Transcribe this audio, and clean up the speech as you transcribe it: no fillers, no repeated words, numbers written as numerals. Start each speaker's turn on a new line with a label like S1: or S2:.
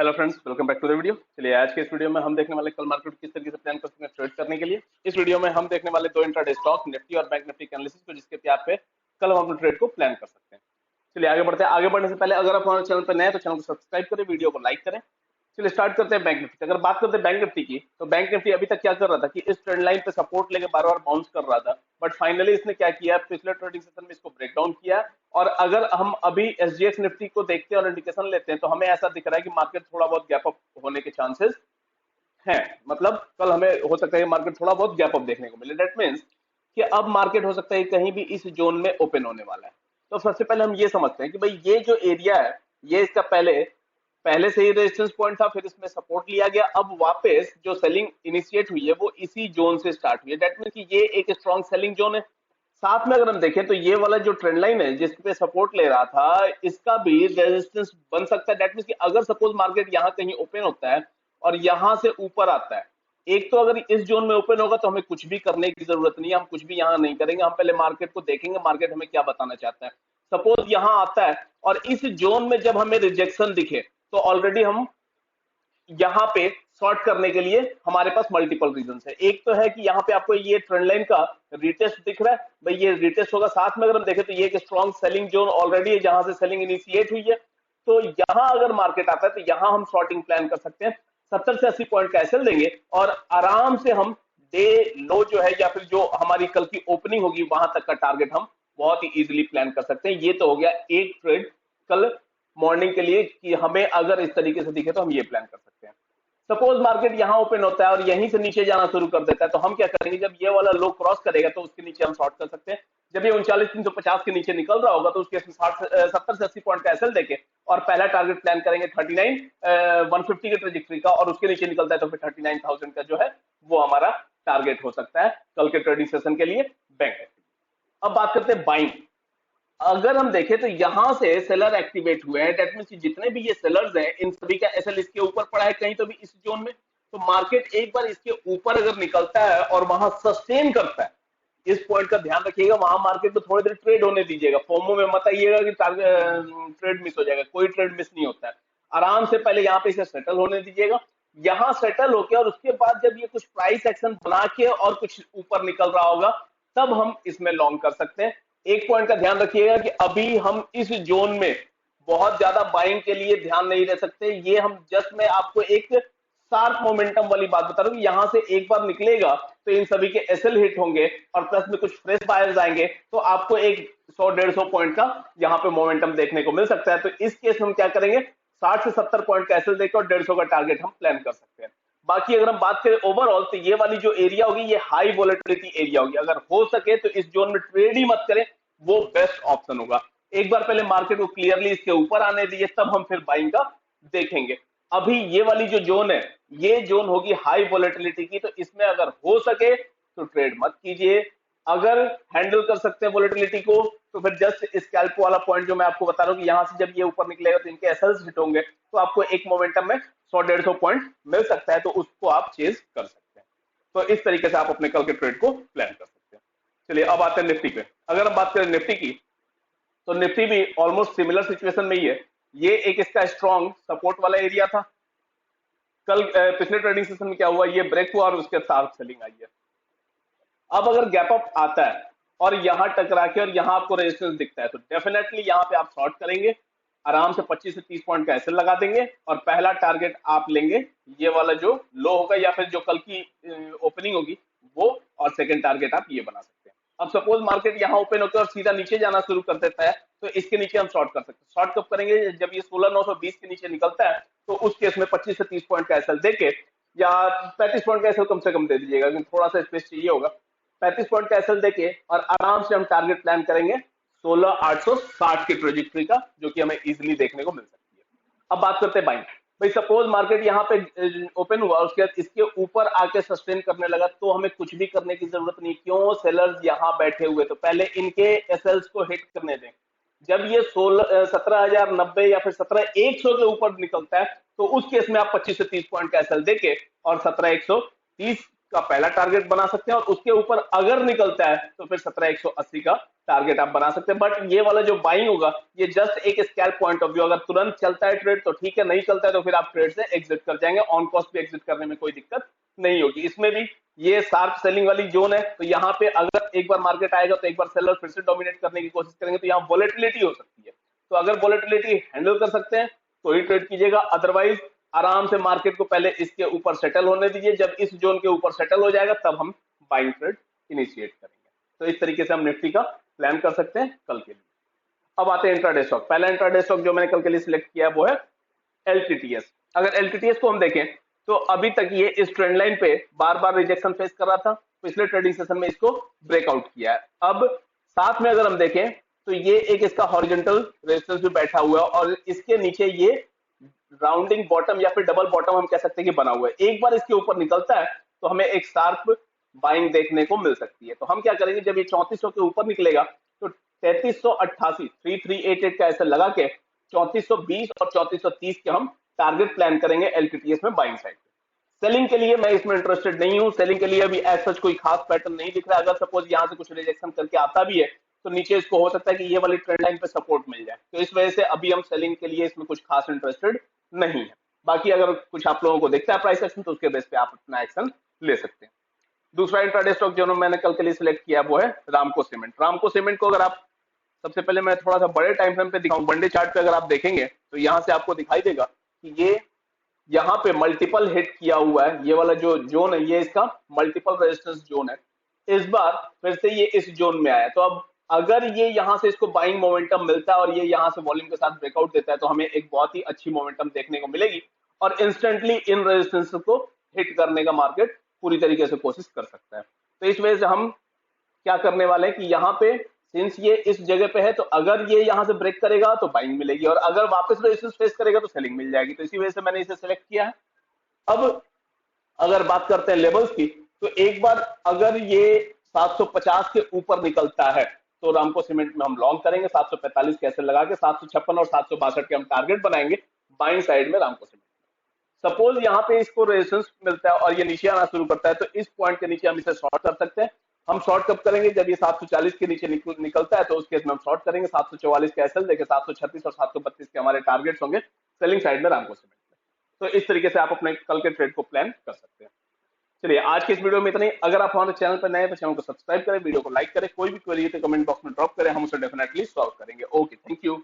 S1: Hello friends, welcome back to the video. चलिए आज के इस वीडियो में हम देखने वाले कल मार्केट किस तरीके से प्लान कर सकते हैं ट्रेड करने के लिए। इस वीडियो में हम देखने वाले दो इंट्राडे स्टॉक निफ्टी और बैंक निफ्टी के एनालिसिस को, जिसके प्यार पे कल हम अपने ट्रेड को प्लान कर सकते हैं। चलिए आगे बढ़ते हैं। आगे बढ़ने से पहले अगर आप हमारे चैनल पर नए हैं तो चैनल को सब्सक्राइब करें, वीडियो को लाइक करें। चलिए स्टार्ट करते हैं बैंक निफ्टी। अगर बात करते हैं बैंक निफ्टी की, तो बैंक निफ्टी अभी तक क्या कर रहा था कि इस ट्रेंड लाइन पे सपोर्ट लेके बार बार बाउंस कर रहा था, बट फाइनली इसने क्या किया, पिछले ट्रेडिंग सेशन में इसको ब्रेक डाउन किया। और अगर हम अभी एसजीएक्स निफ्टी को देखते हैं और इंडिकेशन लेते हैं, तो हमें ऐसा दिख रहा है कि मार्केट थोड़ा बहुत गैप अप होने के चांसेस हैं। मतलब कल हमें हो सकता है मार्केट थोड़ा बहुत गैप अप देखने को मिले। दैट मीन्स कि अब मार्केट हो सकता है कहीं भी इस जोन में ओपन होने वाला है। तो सबसे पहले हम ये समझते हैं कि भाई ये जो एरिया है, ये इसका पहले पहले से ही रेजिस्टेंस पॉइंट था, फिर इसमें सपोर्ट लिया गया। अब वापस जो सेलिंग इनिशिएट हुई है वो इसी जोन से स्टार्ट हुई है। दैट मीन्स कि ये एक स्ट्रॉन्ग सेलिंग जोन है। साथ में अगर हम देखें तो ये वाला जो ट्रेंड लाइन है जिस पे सपोर्ट ले रहा था, इसका भी रेजिस्टेंस बन सकता है। दैट मीन्स कि अगर सपोज मार्केट यहाँ कहीं ओपन होता है और यहाँ से ऊपर आता है, एक तो अगर इस जोन में ओपन होगा तो हमें कुछ भी करने की जरूरत नहीं है, हम कुछ भी यहाँ नहीं करेंगे, हम पहले मार्केट को देखेंगे मार्केट हमें क्या बताना चाहता है। सपोज यहाँ आता है और इस जोन में जब हमें रिजेक्शन दिखे, तो ऑलरेडी हम यहाँ पे शॉर्ट करने के लिए हमारे पास मल्टीपल रीजन है। एक तो है कि यहाँ पे आपको ये ट्रेंड लाइन का रिटेस्ट दिख रहा है, भाई ये रिटेस्ट होगा। साथ में अगर हम देखें तो ये एक स्ट्रॉन्ग सेलिंग जोन ऑलरेडी है जहां से सेलिंग इनिशिएट हुई है। तो यहाँ अगर मार्केट आता है तो यहाँ हम शॉर्टिंग प्लान कर सकते हैं। 70 से 80 पॉइंट का एसएल देंगे और आराम से हम डे लो जो है या फिर जो हमारी कल की ओपनिंग होगी वहां तक का टारगेट हम बहुत ही इजीली प्लान कर सकते हैं। ये तो हो गया एक ट्रेड कल मॉर्निंग के लिए कि हमें अगर इस तरीके से दिखे तो हम ये प्लान कर सकते हैं। सपोज मार्केट यहाँ ओपन होता है और यहीं से नीचे जाना शुरू कर देता है, तो हम क्या करेंगे, जब ये वाला लो क्रॉस करेगा तो उसके नीचे हम शॉर्ट कर सकते हैं। जब ये 39,350 के नीचे निकल रहा होगा तो उसके 70 से 80 पॉइंट का एसएल देके और पहला टारगेट प्लान करेंगे 39,150 के ट्रेजेक्टरी का, और उसके नीचे निकलता है तो फिर 39,000 का जो है वो हमारा टारगेट हो सकता है कल के ट्रेडिंग सेशन के लिए बैंक। अब बात करते हैं बाइंग। अगर हम देखें तो यहां से सेलर एक्टिवेट हुए हैं। दैट मींस जितने भी ये सेलर्स हैं इन सभी का एसएल इसके ऊपर पड़ा है कहीं तो भी इस जोन में। तो मार्केट एक बार इसके ऊपर अगर निकलता है और वहां सस्टेन करता है, इस पॉइंट का ध्यान रखिएगा, वहां मार्केट में थोड़ी देर ट्रेड होने दीजिएगा। फोमो में मत आइएगा कि ट्रेड मिस हो जाएगा, कोई ट्रेड मिस नहीं होता है। आराम से पहले यहाँ पे इसे सेटल होने दीजिएगा। यहाँ सेटल होके और उसके बाद जब ये कुछ प्राइस एक्शन बना के और कुछ ऊपर निकल रहा होगा, तब हम इसमें लॉन्ग कर सकते हैं। एक पॉइंट का ध्यान रखिएगा कि अभी हम इस जोन में बहुत ज्यादा बाइंग के लिए ध्यान नहीं दे सकते। ये हम जस्ट मैं आपको एक शार्प मोमेंटम वाली बात बता रहा हूँ कि यहां से एक बार निकलेगा तो इन सभी के एसएल हिट होंगे और प्लस में कुछ फ्रेश बायर्स आएंगे, तो आपको एक 100-150 पॉइंट का यहाँ पे मोमेंटम देखने को मिल सकता है। तो इस केस में हम क्या करेंगे, 60 से 70 पॉइंट का एसएल देकर और 150 का टारगेट हम प्लान कर सकते हैं। बाकी अगर हम बात करें ओवरऑल, तो ये वाली जो एरिया होगी ये हाई वोलेटिलिटी एरिया होगी। अगर हो सके तो इस जोन में ट्रेड ही मत करें, वो बेस्ट ऑप्शन होगा। एक बार पहले मार्केट को क्लियरली इसके ऊपर आने दीजिए, तब हम फिर बाइंग का देखेंगे। अभी ये वाली जो जोन है, ये जोन होगी हाई वोलेटिलिटी की, तो इसमें अगर हो सके तो ट्रेड मत कीजिए। अगर हैंडल कर सकते हैं वोलेटिलिटी को तो फिर जस्ट स्कैल्प वाला पॉइंट जो मैं आपको बता रहा हूँ कि यहां से जब ये ऊपर निकलेगा तो इनके एसएल्स हिट होंगे, तो आपको एक मोमेंटम में 100-150 पॉइंट मिल सकता है, तो उसको आप चेज कर सकते हैं। तो इस तरीके से आप अपने कल के ट्रेड को प्लान कर सकते हैं। चलिए अब आते हैं निफ्टी पे। अगर हम बात करें निफ्टी की, तो निफ्टी भी ऑलमोस्ट सिमिलर सिचुएशन में ही है। ये एक इसका स्ट्रॉन्ग सपोर्ट वाला एरिया था। कल पिछले ट्रेडिंग सेशन में क्या हुआ, ये ब्रेक हुआ और उसके साथ सेलिंग आई है। अब अगर गैप अप आता है और यहां टकरा के और यहां आपको रेजिस्टेंस दिखता है, तो डेफिनेटली यहां पे आप शॉर्ट करेंगे, आराम से 25 से 30 पॉइंट का एसएल लगा देंगे और पहला टारगेट आप लेंगे ये वाला जो लो होगा या फिर जो कल की ओपनिंग होगी वो, और सेकंड टारगेट आप ये बना सकते हैं। अब सपोज मार्केट यहाँ ओपन होकर और सीधा नीचे जाना शुरू कर देता है, तो इसके नीचे हम शॉर्ट कर सकते हैं। शॉर्ट कब करेंगे, जब ये 16,920 के नीचे निकलता है, तो उस केस में 25 से 30 पॉइंट का एसएल देके या 35 पॉइंट का एसएल कम से कम दे दीजिएगा, क्योंकि थोड़ा सा स्पेस चाहिए होगा। 35 पॉइंट का एसएल देके और आराम से हम टारगेट प्लान करेंगे 16,860 की ट्रेजेक्टरी का, जो कि हमें इजीली देखने को मिल सकती है। अब बात करते हैं बाइंग। भाई सपोज मार्केट यहाँ पे ओपन हुआ, उसके बाद इसके ऊपर आके सस्टेन करने लगा, तो हमें कुछ भी करने की जरूरत नहीं। क्यों, सेलर्स यहाँ बैठे हुए, तो पहले इनके एसएल्स को हिट करने दें। जब ये 17,090 या फिर 17,100 के ऊपर निकलता है, तो उस केस में आप 25 से 30 पॉइंट का एसएल देके और 17,130 का पहला टारगेट बना सकते हैं, और उसके ऊपर अगर निकलता है तो फिर 17,180 का टारगेट आप बना सकते हैं। बट ये वाला जो बाइंग होगा ये जस्ट एक स्कैल्प पॉइंट ऑफ व्यू, अगर तुरंत चलता है ट्रेड तो ठीक है, नहीं चलता है तो फिर आप ट्रेड से एग्जिट कर जाएंगे। ऑन कॉस्ट भी एग्जिट करने में कोई दिक्कत नहीं होगी। इसमें भी ये शार्प सेलिंग वाली जोन है, तो यहाँ पे अगर एक बार मार्केट आएगा तो एक बार सेलर फिर से डोमिनेट करने की कोशिश करेंगे, तो यहाँ वॉलेटिलिटी हो सकती है। तो अगर वॉलेटिलिटी हैंडल कर सकते हैं तो ही ट्रेड कीजिएगा, अदरवाइज आराम से मार्केट को पहले इसके ऊपर सेटल होने दीजिए। जब इस जोन के ऊपर सेटल हो जाएगा तब हम बाइंग ट्रेड इनिशिएट करेंगे। तो इस तरीके से हम निफ्टी का प्लान कर सकते हैं कल के लिए। अब आते हैं इंट्राडे स्टॉक। पहला इंट्राडे स्टॉक जो मैंने कल के लिए सिलेक्ट किया है वो है एलटीटीएस। अगर एलटीटीएस को हम देखें तो अभी तक ये इस ट्रेंड लाइन पे बार बार रिजेक्शन फेस कर रहा था, पिछले ट्रेडिंग सेशन में इसको ब्रेकआउट किया है। अब साथ में अगर हम देखें तो ये एक इसका हॉरिजॉन्टल रेजिस्टेंस भी बैठा हुआ है, और इसके नीचे ये राउंडिंग बॉटम या फिर डबल बॉटम हम कह सकते हैं कि बना हुआ है। एक बार इसके ऊपर निकलता है तो हमें एक शार्प बाइंग देखने को मिल सकती है। तो हम क्या करेंगे, जब ये 3400 के ऊपर निकलेगा तो 3388 3388 का ऐसे लगा के 3420 और 3430 के हम टारगेट प्लान करेंगे एलटीटीएस में बाइंग साइड पे। सेलिंग के लिए मैं इसमें इंटरेस्टेड नहीं हूं। सेलिंग के लिए अभी एज सच कोई खास पैटर्न नहीं दिख रहा है। अगर सपोज यहां से कुछ रिजेक्शन करके आता भी है तो नीचे इसको हो सकता है कि ये वाली ट्रेंड लाइन पे सपोर्ट मिल जाए, तो इस वजह से अभी हम सेलिंग के लिए इसमें कुछ खास इंटरेस्टेड नहीं है। बाकी अगर कुछ आप लोगों को दिखता है प्राइस एक्शन तो उसके बेस पे आप अपना एक्शन ले सकते हैं। दूसरा इंट्राडे स्टॉक जो मैंने कल के लिए सिलेक्ट किया वो है रामको सीमेंट। रामको सीमेंट को अगर आप, सबसे पहले मैं थोड़ा सा बड़े टाइम फ्रेम पे दिखाऊं, वनडे चार्ट पे अगर आप देखेंगे तो यहां से आपको दिखाई देगा कि ये यहाँ पे मल्टीपल हिट किया हुआ है। ये वाला जो जोन है ये इसका मल्टीपल रेजिस्टेंस जोन है। इस बार फिर से ये इस जोन में आया, तो अब अगर ये यहाँ से इसको बाइंग मोमेंटम मिलता है और ये यहाँ से वॉल्यूम के साथ ब्रेकआउट देता है तो हमें एक बहुत ही अच्छी मोमेंटम देखने को मिलेगी, और इंस्टेंटली इन रेजिस्टेंस को हिट करने का मार्केट पूरी तरीके से कोशिश कर सकता है। तो इस वजह से हम क्या करने वाले हैं कि यहाँ पे सिंस ये इस जगह पे है तो अगर ये यहाँ से ब्रेक करेगा तो बाइंग मिलेगी, और अगर वापस रेजिस्टेंस फेस करेगा तो सेलिंग मिल जाएगी। तो इसी वजह से मैंने इसे सेलेक्ट किया है। अब अगर बात करते हैं लेवल्स की, तो एक बार अगर ये 750 के ऊपर निकलता है तो रामको सीमेंट में हम लॉन्ग करेंगे। 745 कैसे लगा के 756 और 762 के हम टारगेट बनाएंगे बाइंग साइड में रामको सीमेंट। सपोज यहाँ पे इसको रेजिस्टेंस मिलता है और ये नीचे आना शुरू करता है तो इस पॉइंट के नीचे हम इसे शॉर्ट कर सकते हैं। हम शॉर्ट कब करेंगे, जब ये 740 के नीचे निकलता है तो उस केस में हम शॉर्ट करेंगे। 744 का एसएल देके 736 और 732 के हमारे टारगेट्स होंगे सेलिंग साइड में रामको सीमेंट में। तो इस तरीके से आप अपने कल के ट्रेड को प्लान कर सकते हैं। चलिए आज के इस वीडियो में इतना ही। अगर आप हमारे चैनल पर नए हैं तो चैनल को सब्सक्राइब करें, वीडियो को लाइक करें, कोई भी क्वेरी है तो कमेंट बॉक्स में ड्रॉप करें, हम उसे डेफिनेटली सॉल्व करेंगे। Okay, thank you.